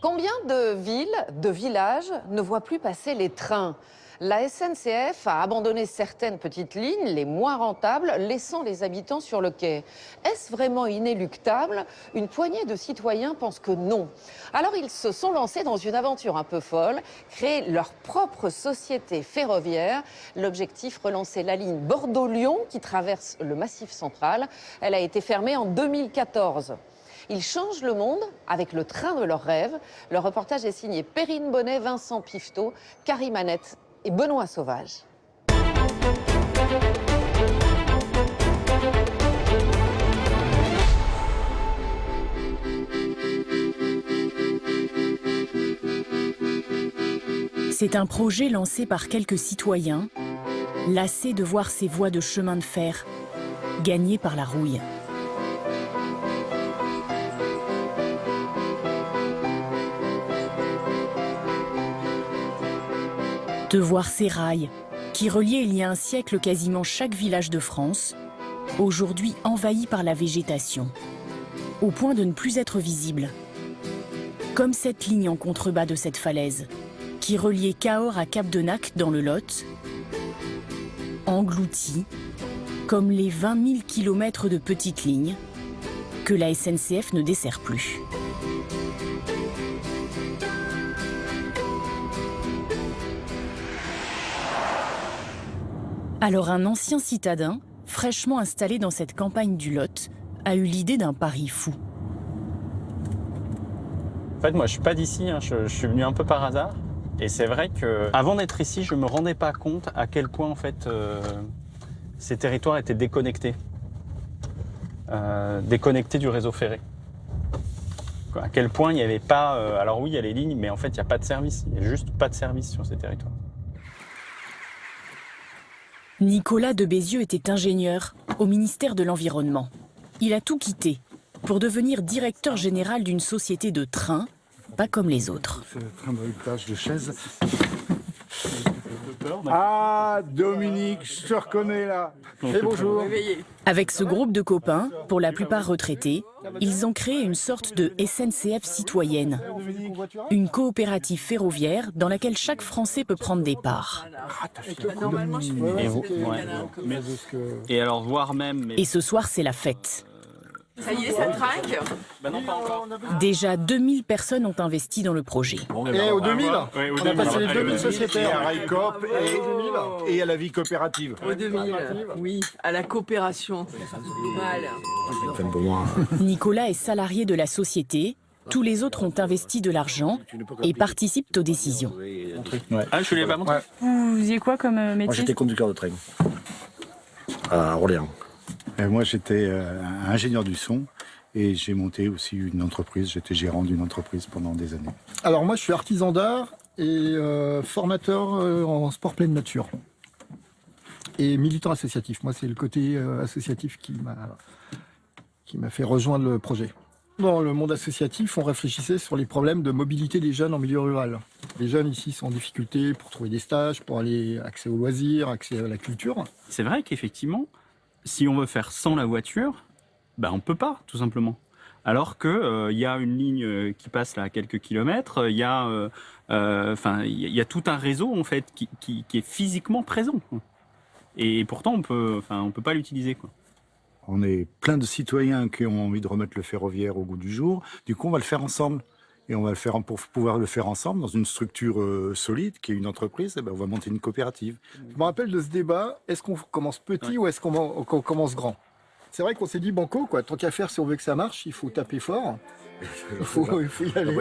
Combien de villes, de villages ne voient plus passer les trains? La SNCF a abandonné certaines petites lignes, les moins rentables, laissant les habitants sur le quai. Est-ce vraiment inéluctable? Une poignée de citoyens pensent que non. Alors ils se sont lancés dans une aventure un peu folle, créer leur propre société ferroviaire. L'objectif, relancer la ligne Bordeaux-Lyon qui traverse le Massif central. Elle a été fermée en 2014. Ils changent le monde avec le train de leurs rêves. Le reportage est signé Perrine Bonnet, Vincent Pifteau, Carrie Manette et Benoît Sauvage. C'est un projet lancé par quelques citoyens, lassés de voir ces voies de chemin de fer gagnées par la rouille. De voir ces rails, qui reliaient il y a un siècle quasiment chaque village de France, aujourd'hui envahis par la végétation, au point de ne plus être visibles. Comme cette ligne en contrebas de cette falaise, qui reliait Cahors à Cap-de-Nac dans le Lot, engloutie, comme les 20 000 kilomètres de petites lignes que la SNCF ne dessert plus. Alors un ancien citadin, fraîchement installé dans cette campagne du Lot, a eu l'idée d'un pari fou. En fait, moi, je suis pas d'ici, hein. Je suis venu un peu par hasard. Et c'est vrai qu'avant d'être ici, je me rendais pas compte à quel point, en fait, ces territoires étaient déconnectés. Déconnectés du réseau ferré. À quel point il n'y avait pas... alors oui, il y a les lignes, mais en fait, il n'y a pas de service. Il n'y a juste pas de service sur ces territoires. Nicolas de Bézieux était ingénieur au ministère de l'Environnement. Il a tout quitté pour devenir directeur général d'une société de trains, pas comme les autres. C'est le train de de chaise. Ah, Dominique, je te reconnais là. Et bonjour. Avec ce groupe de copains, pour la plupart retraités, ils ont créé une sorte de SNCF citoyenne. Une coopérative ferroviaire dans laquelle chaque Français peut prendre des parts. Et alors, voire même... Et ce soir, c'est la fête. Ça y est, ça trinque? non, pas encore. Déjà 2000 personnes ont investi dans le projet. Et au 2000, oui, au on a 2000. passé les 2000 Et sociétaires. à Railcoop et à la vie coopérative. Au 2000, oui, à la coopération. Mal. Nicolas est salarié de la société. Tous les autres ont investi de l'argent et participent aux décisions. Ah, je ne l'ai pas montré. Vous faisiez quoi comme métier? Moi, j'étais conducteur de train à Orléans. Et moi, j'étais ingénieur du son et j'ai monté aussi une entreprise. J'étais gérant d'une entreprise pendant des années. Alors moi, je suis artisan d'art et formateur en sport pleine nature. Et militant associatif. Moi, c'est le côté associatif qui m'a fait rejoindre le projet. Dans le monde associatif, on réfléchissait sur les problèmes de mobilité des jeunes en milieu rural. Les jeunes ici sont en difficulté pour trouver des stages, pour aller accès aux loisirs, accès à la culture. C'est vrai qu'effectivement, si on veut faire sans la voiture, ben on peut pas, tout simplement. Alors que y a une ligne qui passe là à quelques kilomètres, il y a tout un réseau en fait qui est physiquement présent. Et pourtant on peut pas l'utiliser, quoi. On est plein de citoyens qui ont envie de remettre le ferroviaire au goût du jour. Du coup, on va le faire ensemble. Et on va le faire pour pouvoir le faire ensemble dans une structure solide, qui est une entreprise. Et ben, on va monter une coopérative. Je me rappelle de ce débat, est-ce qu'on commence petit ou est-ce qu'on commence grand? C'est vrai qu'on s'est dit banco, quoi. Tant qu'à faire, si on veut que ça marche, il faut taper fort. Il faut y aller.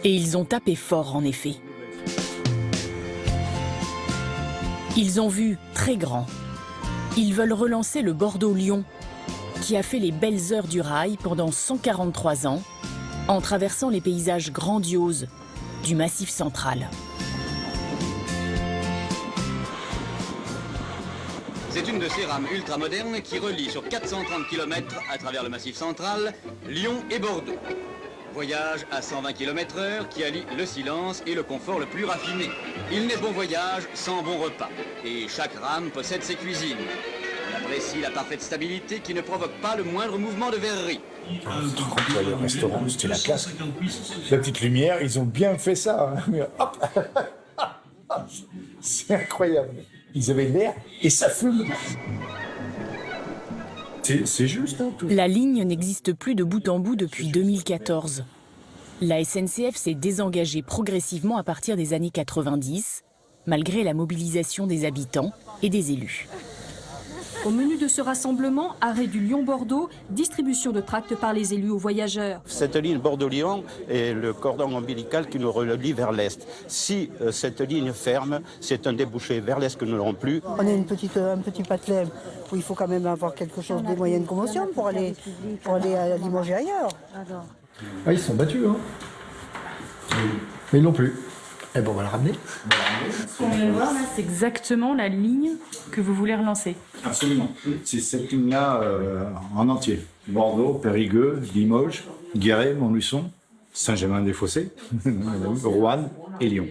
Et ils ont tapé fort, en effet. Ils ont vu très grand. Ils veulent relancer le Bordeaux-Lyon, qui a fait les belles heures du rail pendant 143 ans, en traversant les paysages grandioses du Massif central. C'est une de ces rames ultramodernes qui relie sur 430 km à travers le Massif central, Lyon et Bordeaux. Voyage à 120 km/h qui allie le silence et le confort le plus raffiné. Il n'est bon voyage sans bon repas. Et chaque rame possède ses cuisines. La Apprécie la parfaite stabilité qui ne provoque pas le moindre mouvement de verrerie. Le restaurant, c'était la classe. La petite lumière, ils ont bien fait ça. Hein. Mais hop. C'est incroyable. Ils avaient l'air et ça fume. C'est juste. Hein, tout. La ligne n'existe plus de bout en bout depuis 2014. La SNCF s'est désengagée progressivement à partir des années 90, malgré la mobilisation des habitants et des élus. Au menu de ce rassemblement, arrêt du Lyon-Bordeaux, distribution de tracts par les élus aux voyageurs. Cette ligne Bordeaux-Lyon est le cordon ombilical qui nous relie vers l'Est. Si cette ligne ferme, c'est un débouché vers l'Est que nous n'aurons plus. On est un petit patelin où il faut quand même avoir quelque chose, des moyens de commotion pour aller à Limoges et ailleurs. Ah, ils se sont battus, hein. Mais ils l'ont plus. Eh ben, on va le ramener. Ce qu'on vient de voir là, c'est exactement la ligne que vous voulez relancer. Absolument. C'est cette ligne-là en entier. Bordeaux, Périgueux, Limoges, Guéret, Montluçon, Saint-Germain-des-Fossés, Roanne et Lyon.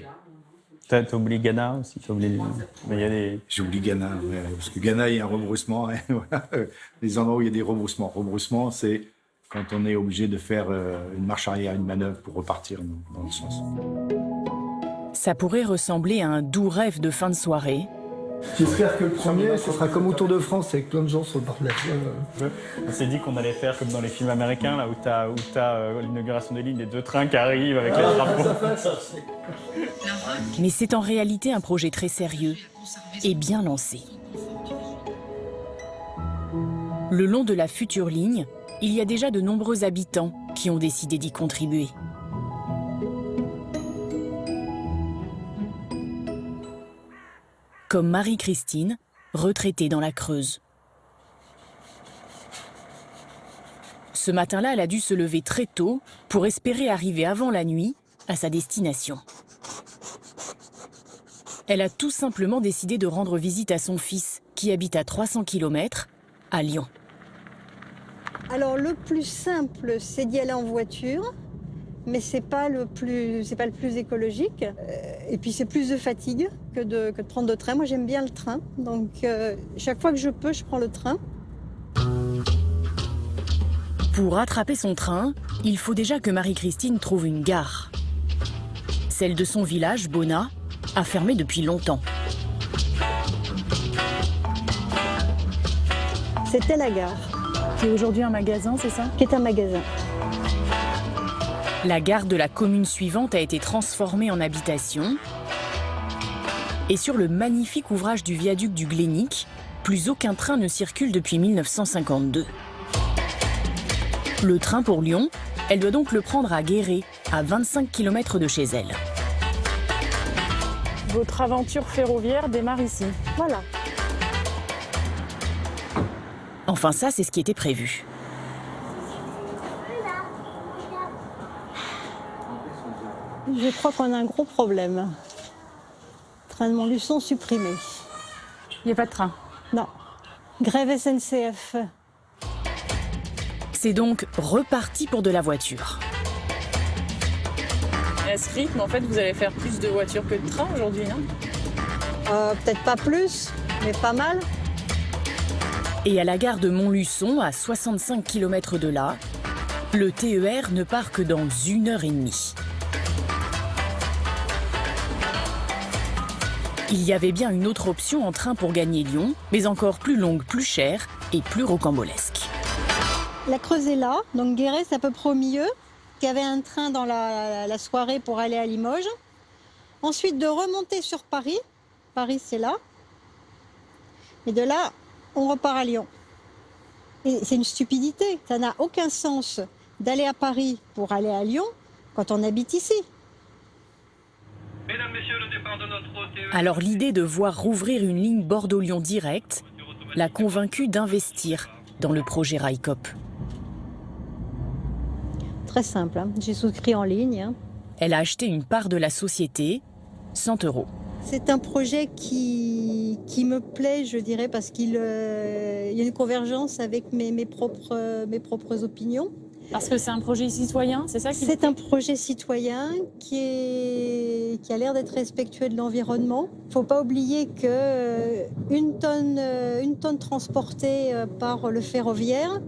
T'oublies Ghana aussi, mais il y a des... J'oublie Ghana, ouais, parce que Ghana, il y a un rebroussement. Et voilà, les endroits où il y a des rebroussements. Rebroussement, c'est quand on est obligé de faire une marche arrière, une manœuvre pour repartir dans le sens. Ça pourrait ressembler à un doux rêve de fin de soirée. J'espère que le premier, ce sera comme au Tour de France, avec plein de gens sur le bord de la voie. On s'est dit qu'on allait faire comme dans les films américains, là où t'as l'inauguration des lignes, les deux trains qui arrivent avec les drapeaux. Mais c'est en réalité un projet très sérieux et bien lancé. Le long de la future ligne, il y a déjà de nombreux habitants qui ont décidé d'y contribuer. Comme Marie-Christine, retraitée dans la Creuse. Ce matin-là, elle a dû se lever très tôt pour espérer arriver avant la nuit à sa destination. Elle a tout simplement décidé de rendre visite à son fils, qui habite à 300 km, à Lyon. Alors le plus simple, c'est d'y aller en voiture, mais c'est pas le plus écologique. Et puis c'est plus de fatigue que de prendre le train. Moi j'aime bien le train, donc chaque fois que je peux, je prends le train. Pour rattraper son train, il faut déjà que Marie-Christine trouve une gare. Celle de son village, Bona, a fermé depuis longtemps. C'était la gare. C'est aujourd'hui un magasin, c'est ça? Qui est un magasin. La gare de la commune suivante a été transformée en habitation. Et sur le magnifique ouvrage du viaduc du Glénic, plus aucun train ne circule depuis 1952. Le train pour Lyon, elle doit donc le prendre à Guéret, à 25 km de chez elle. Votre aventure ferroviaire démarre ici. Voilà. Enfin ça, c'est ce qui était prévu. Je crois qu'on a un gros problème. Train de Montluçon supprimé. Il n'y a pas de train? Non. Grève SNCF. C'est donc reparti pour de la voiture. Et à ce rythme, en fait, vous allez faire plus de voitures que de trains aujourd'hui, non? Peut-être pas plus, mais pas mal. Et à la gare de Montluçon, à 65 km de là, le TER ne part que dans 1h30. Il y avait bien une autre option en train pour gagner Lyon, mais encore plus longue, plus chère et plus rocambolesque. La Creuse est là, donc Guéret c'est à peu près au milieu. Il y avait un train dans la soirée pour aller à Limoges. Ensuite de remonter sur Paris. Paris c'est là. Et de là, on repart à Lyon. Et c'est une stupidité. Ça n'a aucun sens d'aller à Paris pour aller à Lyon quand on habite ici. Mesdames, Messieurs, le départ de notre TER. Alors l'idée de voir rouvrir une ligne Bordeaux-Lyon directe l'a convaincue d'investir dans le projet Railcoop. Très simple, hein. J'ai souscrit en ligne. Hein. Elle a acheté une part de la société, 100 €. C'est un projet qui me plaît, je dirais, parce qu'il y a une convergence avec mes propres opinions. Parce que c'est un projet citoyen, c'est ça qui... C'est un projet citoyen qui a l'air d'être respectueux de l'environnement. Il ne faut pas oublier qu'une tonne transportée par le ferroviaire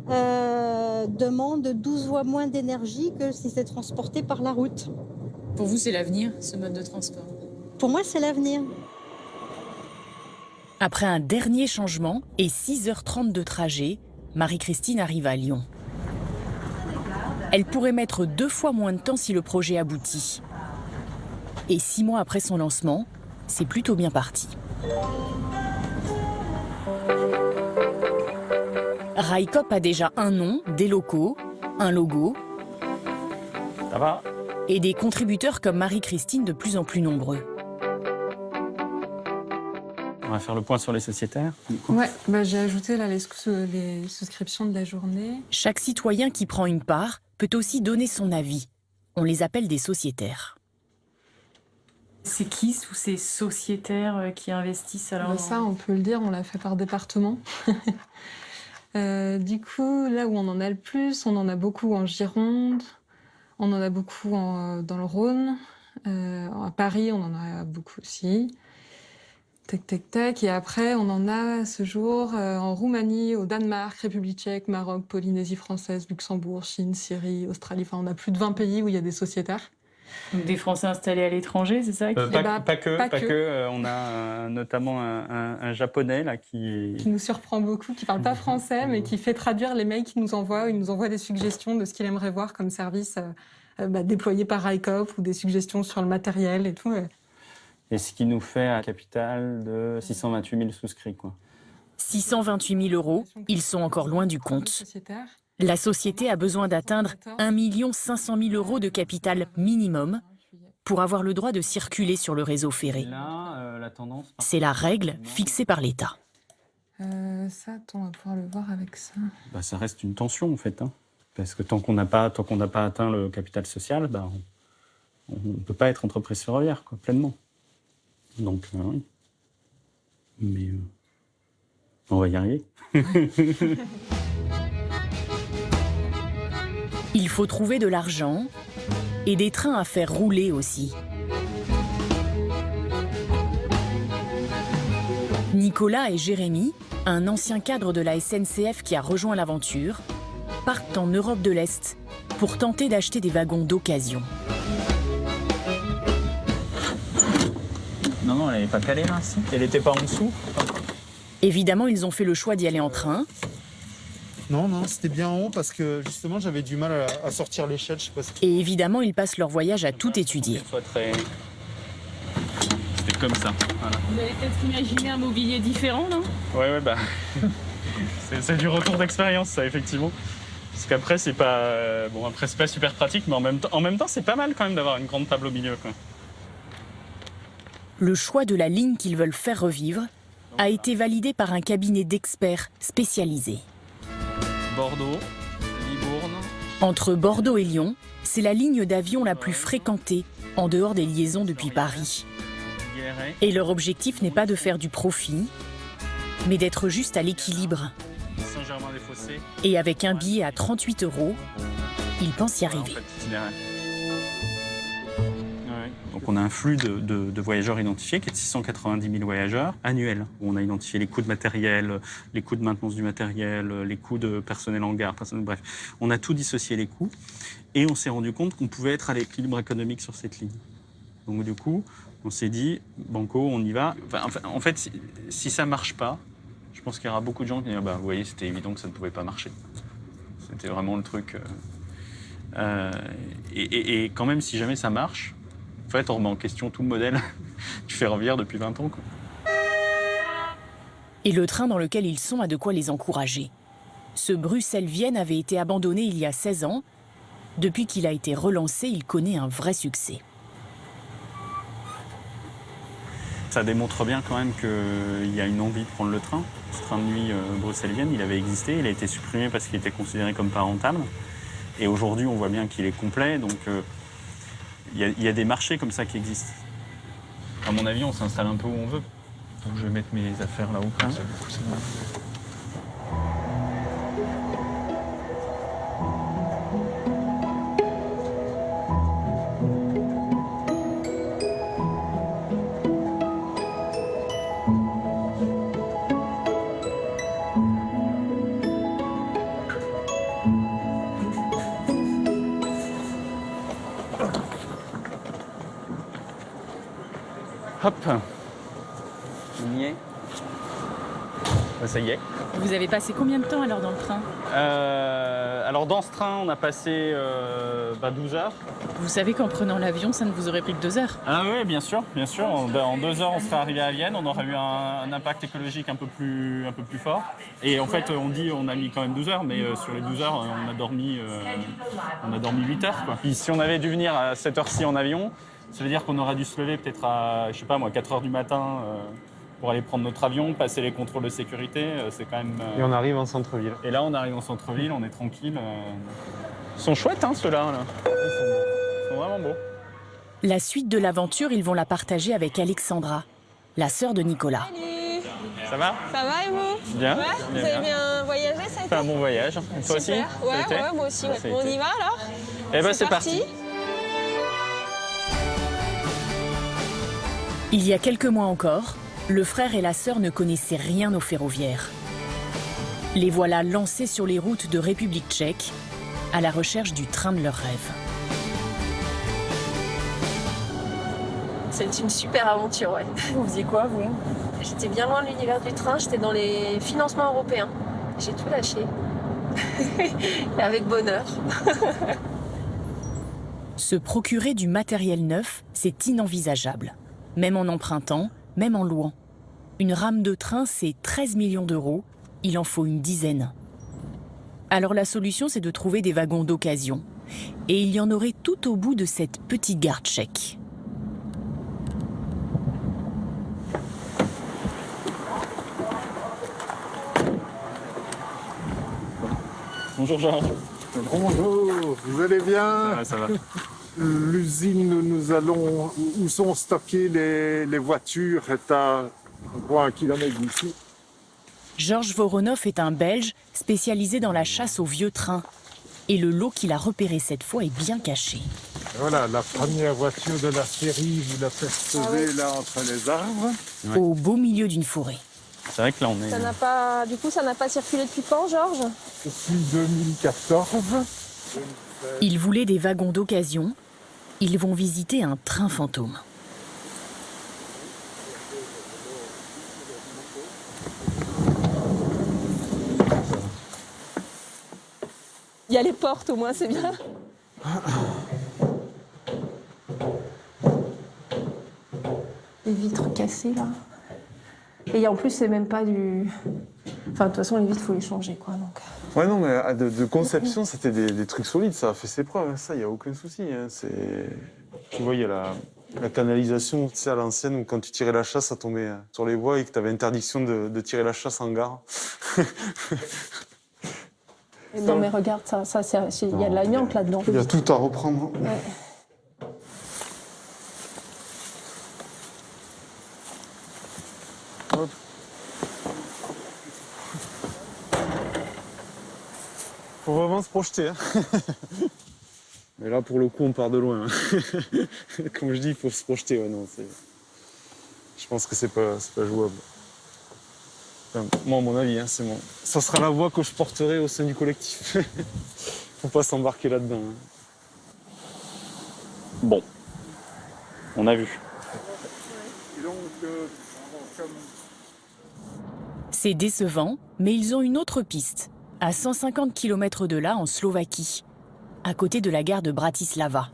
demande 12 fois moins d'énergie que si c'est transporté par la route. Pour vous, c'est l'avenir, ce mode de transport? Pour moi, c'est l'avenir. Après un dernier changement et 6h30 de trajet, Marie-Christine arrive à Lyon. Elle pourrait mettre 2 fois moins de temps si le projet aboutit. Et 6 mois après son lancement, c'est plutôt bien parti. Railcoop a déjà un nom, des locaux, un logo. Ça va? Et des contributeurs comme Marie-Christine de plus en plus nombreux. On va faire le point sur les sociétaires. Ouais, j'ai ajouté là, les souscriptions de la journée. Chaque citoyen qui prend une part peut aussi donner son avis. On les appelle des sociétaires. C'est qui tous ces sociétaires qui investissent alors? Ça, on peut le dire, on l'a fait par département. Du coup, là où on en a le plus, on en a beaucoup en Gironde, on en a beaucoup dans le Rhône, à Paris, on en a beaucoup aussi. Tac. Et après, on en a ce jour en Roumanie, au Danemark, République tchèque, Maroc, Polynésie française, Luxembourg, Chine, Syrie, Australie. Enfin, on a plus de 20 pays où il y a des sociétaires. Donc des Français installés à l'étranger, c'est ça? Pas que. On a notamment un Japonais là qui nous surprend beaucoup, qui parle pas français, mais qui fait traduire les mails qu'il nous envoie. Il nous envoie des suggestions de ce qu'il aimerait voir comme service déployé par Railcoop ou des suggestions sur le matériel et tout. Et ce qui nous fait un capital de 628 000 souscrits, quoi. 628 000 €, ils sont encore loin du compte. La société a besoin d'atteindre 1 500 000 € de capital minimum pour avoir le droit de circuler sur le réseau ferré. C'est la règle fixée par l'État. Ça, on va pouvoir le voir avec ça. Ça reste une tension, en fait. Parce que tant qu'on n'a pas atteint le capital social, on ne peut pas être entreprise ferroviaire, quoi, pleinement. Donc, oui. Mais on va y arriver. Il faut trouver de l'argent et des trains à faire rouler aussi. Nicolas et Jérémy, un ancien cadre de la SNCF qui a rejoint l'aventure, partent en Europe de l'Est pour tenter d'acheter des wagons d'occasion. Non, elle n'est pas calée là, si. Elle n'était pas en dessous. Évidemment, ils ont fait le choix d'y aller en train. Non, c'était bien en haut parce que justement j'avais du mal à sortir l'échelle. Et évidemment, ils passent leur voyage à tout étudier. C'était comme ça. Voilà. Vous avez peut-être imaginé un mobilier différent, non? Ouais, c'est du retour d'expérience, ça, effectivement. Parce qu'après, c'est pas c'est pas super pratique, mais en même temps, c'est pas mal quand même d'avoir une grande table au milieu, quoi. Le choix de la ligne qu'ils veulent faire revivre a été validé par un cabinet d'experts spécialisés. Bordeaux, Libourne. Entre Bordeaux et Lyon, c'est la ligne d'avion la plus fréquentée en dehors des liaisons depuis Paris. Et leur objectif n'est pas de faire du profit, mais d'être juste à l'équilibre. Saint-Germain-des-Fossés. Et avec un billet à 38 €, ils pensent y arriver. Donc on a un flux de voyageurs identifiés qui est de 690 000 voyageurs annuels. On a identifié les coûts de matériel, les coûts de maintenance du matériel, les coûts de personnel en gare, bref. On a tout dissocié les coûts et on s'est rendu compte qu'on pouvait être à l'équilibre économique sur cette ligne. Donc du coup, on s'est dit, banco, on y va. En fait, si ça ne marche pas, je pense qu'il y aura beaucoup de gens qui disent, vous voyez, c'était évident que ça ne pouvait pas marcher. C'était vraiment le truc. Et quand même, si jamais ça marche, en fait, on remet en question tout le modèle du ferroviaire depuis 20 ans. Quoi. Et le train dans lequel ils sont a de quoi les encourager. Ce Bruxelles-Vienne avait été abandonné il y a 16 ans. Depuis qu'il a été relancé, il connaît un vrai succès. Ça démontre bien quand même qu'il y a une envie de prendre le train. Ce train de nuit Bruxelles-Vienne, il avait existé, il a été supprimé parce qu'il était considéré comme pas rentable. Et aujourd'hui, on voit bien qu'il est complet, donc il y a des marchés comme ça qui existent. À mon avis, on s'installe un peu où on veut. Donc je vais mettre mes affaires là-haut, comme ça, du coup, c'est bon. Hop. On y est. Ça y est. Vous avez passé combien de temps alors dans le train? Alors dans ce train, on a passé 12 heures. Vous savez qu'en prenant l'avion, ça ne vous aurait pris que 2 heures? Ah oui, bien sûr, bien sûr. En 2 heures, on serait arrivé à Vienne. On aurait eu un impact écologique un peu plus fort. Et en fait, on a mis quand même 12 heures, mais sur les 12 heures, on a dormi 8 heures, quoi. Puis, si on avait dû venir à cette heure-ci en avion, ça veut dire qu'on aurait dû se lever peut-être à, 4 heures du matin pour aller prendre notre avion, passer les contrôles de sécurité. C'est quand même... Et on arrive en centre-ville. Et là, on arrive en centre-ville, on est tranquille. Ils sont chouettes, hein, ceux-là. Là. Ils sont vraiment beaux. La suite de l'aventure, ils vont la partager avec Alexandra, la sœur de Nicolas. Salut. Ça va? Ça va et vous? Bien. Ouais, vous avez bien voyagé, ça a été? Un bon voyage. Toi aussi? Super. Ouais, moi aussi. Ouais. On y va alors? Eh ben, c'est parti. Il y a quelques mois encore, le frère et la sœur ne connaissaient rien au ferroviaire. Les voilà lancés sur les routes de République tchèque, à la recherche du train de leurs rêves. C'est une super aventure, ouais. Vous faisiez quoi, vous? J'étais bien loin de l'univers du train, j'étais dans les financements européens. J'ai tout lâché. Et avec bonheur. Se procurer du matériel neuf, c'est inenvisageable. Même en empruntant, même en louant. Une rame de train, c'est 13 millions d'euros. Il en faut une dizaine. Alors la solution, c'est de trouver des wagons d'occasion. Et il y en aurait tout au bout de cette petite gare tchèque. Bonjour Georges. Bonjour, vous allez bien? Ça va. L'usine, où sont stockées les voitures est à 1 kilomètre d'ici. Georges Voronov est un Belge spécialisé dans la chasse aux vieux trains. Et le lot qu'il a repéré cette fois est bien caché. Voilà, la première voiture de la série, vous la percevez là entre les arbres. Ouais. Au beau milieu d'une forêt. C'est vrai que là, on est... Ça n'a pas circulé depuis quand, Georges? Depuis 2014. Ils voulaient des wagons d'occasion. Ils vont visiter un train fantôme. Il y a les portes au moins, c'est bien. Les vitres cassées là. Et en plus, c'est même pas du. Enfin, de toute façon, les vitres, faut les changer quoi. Donc. Ouais, non, mais de conception, c'était des trucs solides, ça a fait ses preuves, hein. Ça, il n'y a aucun souci. Hein. Tu vois, il y a la canalisation, tu sais, à l'ancienne, où quand tu tirais la chasse, ça tombait sur les voies et que tu avais interdiction de tirer la chasse en gare. Non, mais regarde, ça il y a de l'amiante là-dedans. Il y a tout à reprendre. Ouais. Hop. Faut vraiment se projeter. Hein. Mais là, pour le coup, on part de loin. Hein. Comme je dis, il faut se projeter. Ouais, non, je pense que c'est pas jouable. Enfin, moi, à mon avis, hein, c'est bon. Ça sera la voie que je porterai au sein du collectif. Faut pas s'embarquer là-dedans. Hein. Bon, on a vu. C'est décevant, mais ils ont une autre piste, à 150 km de là, en Slovaquie, à côté de la gare de Bratislava.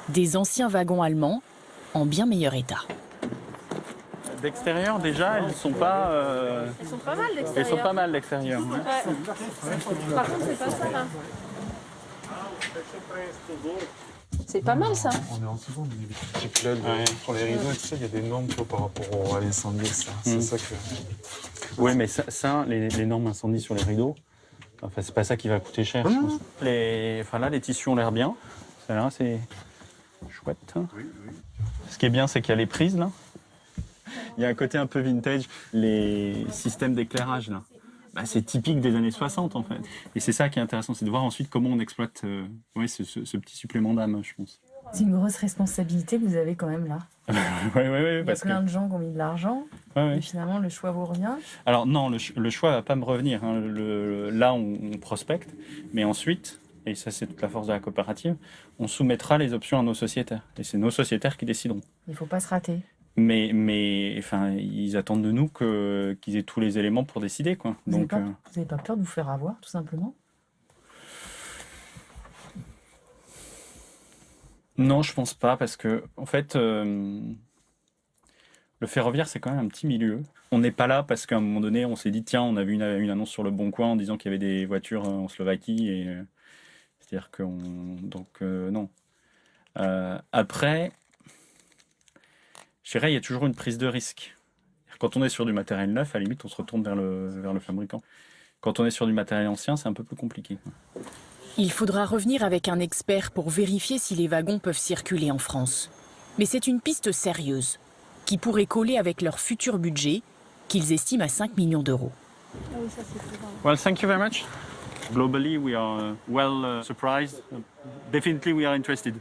Des anciens wagons allemands, en bien meilleur état. D'extérieur, déjà, elles sont pas... Elles sont pas mal d'extérieur. Elles sont pas mal d'extérieur. Ouais. Ouais. Par contre, c'est pas ça, là. C'est pas mal, ça. On est en seconde, il y a des petits LED pour les rideaux et tout ça, il y a des normes par rapport à l'incendie, ça. C'est ça que... Oui, mais ça les normes incendie sur les rideaux, enfin, c'est pas ça qui va coûter cher, je pense. Là, les tissus ont l'air bien. Celle-là, c'est chouette. Hein. Oui. Ce qui est bien, c'est qu'il y a les prises, là. Il y a un côté un peu vintage. Les systèmes d'éclairage, là, c'est typique des années 60, en fait. Et c'est ça qui est intéressant, c'est de voir ensuite comment on exploite ce petit supplément d'âme, je pense. C'est une grosse responsabilité que vous avez quand même là. Oui. Il y a plein de gens qui ont mis de l'argent, et finalement le choix vous revient. Alors non, le choix ne va pas me revenir. Hein. Là, on prospecte, mais ensuite, et ça c'est toute la force de la coopérative, on soumettra les options à nos sociétaires. Et c'est nos sociétaires qui décideront. Il ne faut pas se rater. Mais enfin, ils attendent de nous qu'ils aient tous les éléments pour décider, quoi. Vous Donc, n'avez pas peur de vous faire avoir, tout simplement? non, je pense pas, parce que, en fait, le ferroviaire, c'est quand même un petit milieu. On n'est pas là parce qu'à un moment donné, on s'est dit, tiens, on a vu une annonce sur Le Bon Coin en disant qu'il y avait des voitures en Slovaquie, et c'est-à-dire non. Après, je dirais, il y a toujours une prise de risque. Quand on est sur du matériel neuf, à la limite, on se retourne vers le fabricant. Quand on est sur du matériel ancien, c'est un peu plus compliqué. Il faudra revenir avec un expert pour vérifier si les wagons peuvent circuler en France. Mais c'est une piste sérieuse, qui pourrait coller avec leur futur budget, qu'ils estiment à 5 millions d'euros. Well, thank you very much. Globally, we are surprised. Definitely, we are interested.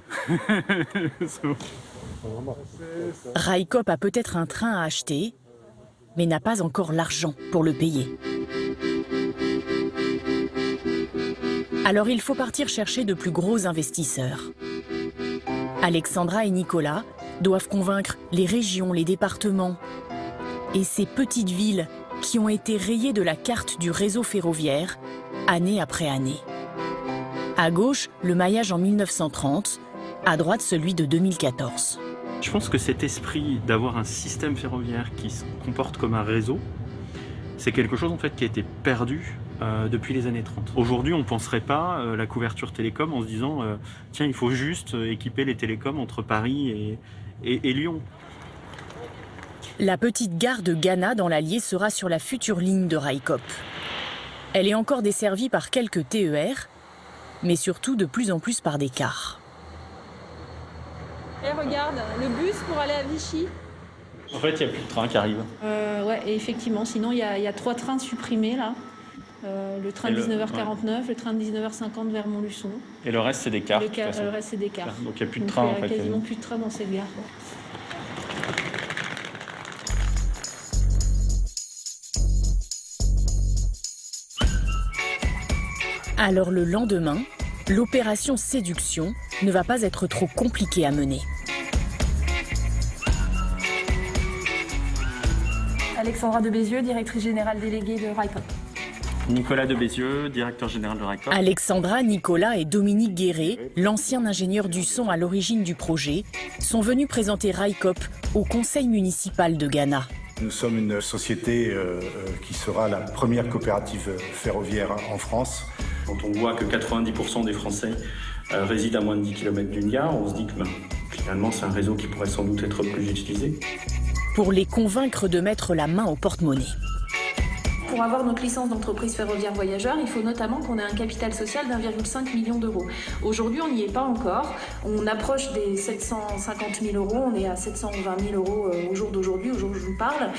Railcoop a peut-être un train à acheter, mais n'a pas encore l'argent pour le payer. Alors il faut partir chercher de plus gros investisseurs. Alexandra et Nicolas doivent convaincre les régions, les départements et ces petites villes qui ont été rayées de la carte du réseau ferroviaire année après année. À gauche, le maillage en 1930, à droite celui de 2014. Je pense que cet esprit d'avoir un système ferroviaire qui se comporte comme un réseau, c'est quelque chose en fait qui a été perdu depuis les années 30. Aujourd'hui, on ne penserait pas la couverture télécom en se disant tiens, il faut juste équiper les télécoms entre Paris et Lyon. La petite gare de Gannat dans l'Allier sera sur la future ligne de Railcoop. Elle est encore desservie par quelques TER, mais surtout de plus en plus par des cars. Et regarde, le bus pour aller à Vichy. En fait, il n'y a plus de train qui arrive. Ouais, et effectivement, sinon il y a 3 trains supprimés là. Le train de 19h49, le train de 19h50 vers Montluçon. Et le reste, c'est des cars. Le reste, c'est des cars. Donc il n'y a plus de train en fait. Il n'y a quasiment plus de train dans cette gare. Alors le lendemain, l'opération séduction ne va pas être trop compliquée à mener. Alexandra de Bézieux, directrice générale déléguée de Railcoop. Nicolas de Bézieux, directeur général de Railcoop. Alexandra, Nicolas et Dominique Guéret, l'ancien ingénieur du son à l'origine du projet, sont venus présenter Railcoop au conseil municipal de Gannat. Nous sommes une société qui sera la première coopérative ferroviaire en France. Quand on voit que 90% des Français résident à moins de 10 km d'une gare, on se dit que finalement c'est un réseau qui pourrait sans doute être plus utilisé. Pour les convaincre de mettre la main au porte-monnaie. Pour avoir notre licence d'entreprise ferroviaire voyageur, il faut notamment qu'on ait un capital social d'1,5 million d'euros. Aujourd'hui, on n'y est pas encore. On approche des 750 000 euros. On est à 720 000 euros au jour d'aujourd'hui, au jour où je vous parle.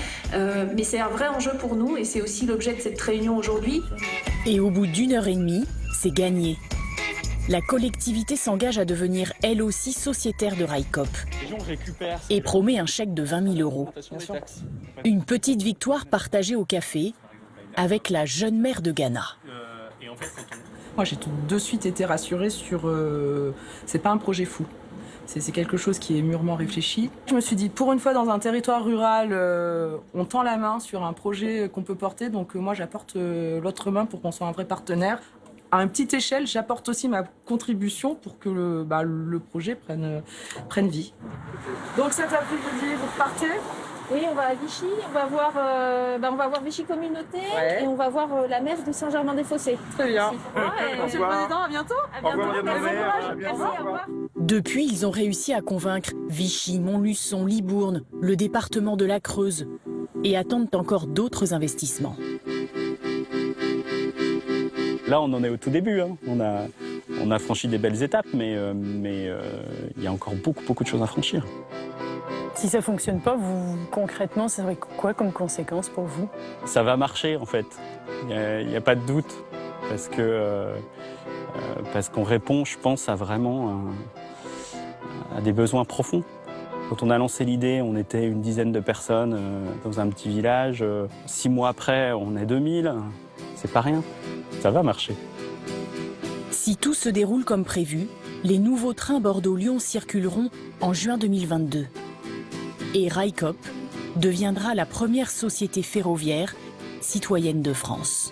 Mais c'est un vrai enjeu pour nous et c'est aussi l'objet de cette réunion aujourd'hui. Et au bout d'1 heure et demie, c'est gagné. La collectivité s'engage à devenir elle aussi sociétaire de Railcoop et promet un chèque de 20 000 euros. Une petite victoire partagée au café avec la jeune maire de Gannat. Moi, j'ai tout de suite été rassurée sur... c'est pas un projet fou. C'est quelque chose qui est mûrement réfléchi. Je me suis dit, pour une fois dans un territoire rural, on tend la main sur un projet qu'on peut porter. Donc moi, j'apporte l'autre main pour qu'on soit un vrai partenaire. À une petite échelle, j'apporte aussi ma contribution pour que le projet prenne vie. Donc cet après-midi, vous repartez ? Oui, on va à Vichy, on va voir Vichy Communauté et on va voir la messe de Saint-Germain-des-Fossés. Très bien. Monsieur le Président, à bientôt. Au revoir, Madame la maire. Merci, au revoir. Depuis, ils ont réussi à convaincre Vichy, Montluçon, Libourne, le département de la Creuse et attendent encore d'autres investissements. Là, on en est au tout début. Hein. On a franchi des belles étapes, mais il y a encore beaucoup de choses à franchir. Si ça ne fonctionne pas, concrètement, ça aurait quoi comme conséquence pour vous? Ça va marcher, en fait. Il n'y a pas de doute. Parce qu'on répond, je pense, à des besoins profonds. Quand on a lancé l'idée, on était une dizaine de personnes dans un petit village. 6 mois après, on est 2000. C'est pas rien. Ça va marcher. Si tout se déroule comme prévu, les nouveaux trains Bordeaux-Lyon circuleront en juin 2022. Et Railcoop deviendra la première société ferroviaire citoyenne de France.